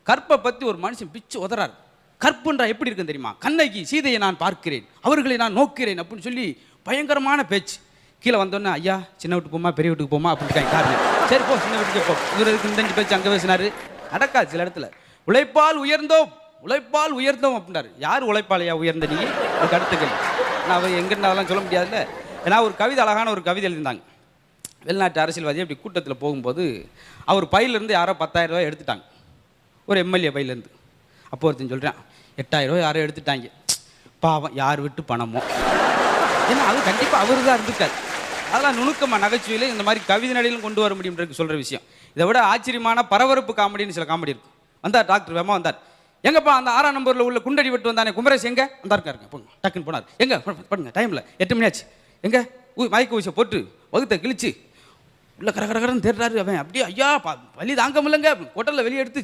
கற்பை பற்றி ஒரு மனுஷன் பிச்சு உதறாரு. கற்புன்றா எப்படி இருக்குன்னு தெரியுமா? கண்ணகி சீதையை நான் பார்க்கிறேன், அவர்களை நான் நோக்கிறேன் அப்படின்னு சொல்லி பயங்கரமான பேச்சு. கீழே வந்தோன்னே, ஐயா சின்ன வீட்டுக்கு போமா பெரிய வீட்டுக்கு போமா அப்படின்னு காரணம். சரி போ, சின்ன வீட்டுக்கு போ. இவருக்கு இந்த பேச்சு அங்கே பேசினாரு. நடக்காது சில இடத்துல. உழைப்பால் உயர்ந்தோம், உழைப்பால் உயர்ந்தோம் அப்படின்னாரு. யார் உழைப்பாளையா உயர்ந்த நீ? அதுக்கு அடுத்த கேள்வி. நான் அவர் எங்கேருந்து அதெல்லாம் சொல்ல முடியாதுல்ல. ஏன்னா ஒரு கவிதை, அழகான ஒரு கவிதை எழுதியிருந்தாங்க. வெளிநாட்டு அரசியல்வாதி அப்படி கூட்டத்தில் போகும்போது அவர் பையிலேருந்து யாரோ 10,000 ரூபாய் எடுத்துட்டாங்க, ஒரு எம்எல்ஏ பையிலேருந்து. அப்போ ஒருத்தன் சொல்கிறான், 8,000 ரூபாய் யாரோ எடுத்துட்டாங்க, பாவம் யார் விட்டு பணமோ. ஏன்னா அது கண்டிப்பாக அவரு தான் இருந்துட்டார். அதெல்லாம் நுணுக்கமாக நகைச்சுவையில் இந்த மாதிரி கவிதை நடையிலும் கொண்டு வர முடியும்ன்றது சொல்கிற விஷயம். இதை விட ஆச்சரியமான பரபரப்பு காமெடின்னு சில காமெடி இருக்கும். வந்தார் டாக்டர் வேமா வந்தார். எங்கப்பா அந்த 6ஆம் நம்பரில் உள்ள குண்டடி வெட்டு வந்தானே குமரேஷ் எங்கே? அந்த இருக்காருங்க, போங்க டக்குன்னு போனார். எங்கே பண்ணுங்க, டைமில் 8 மணி ஆச்சு. எங்கே மயக்க ஊசியை போட்டு வகுத்தை கிழிச்சு உள்ள கரகரகரன்னு தேடுறாரு. அவன் அப்படியே ஐயா வலி தாங்க முடியலங்க, ஹோட்டலில் வெளியே எடுத்து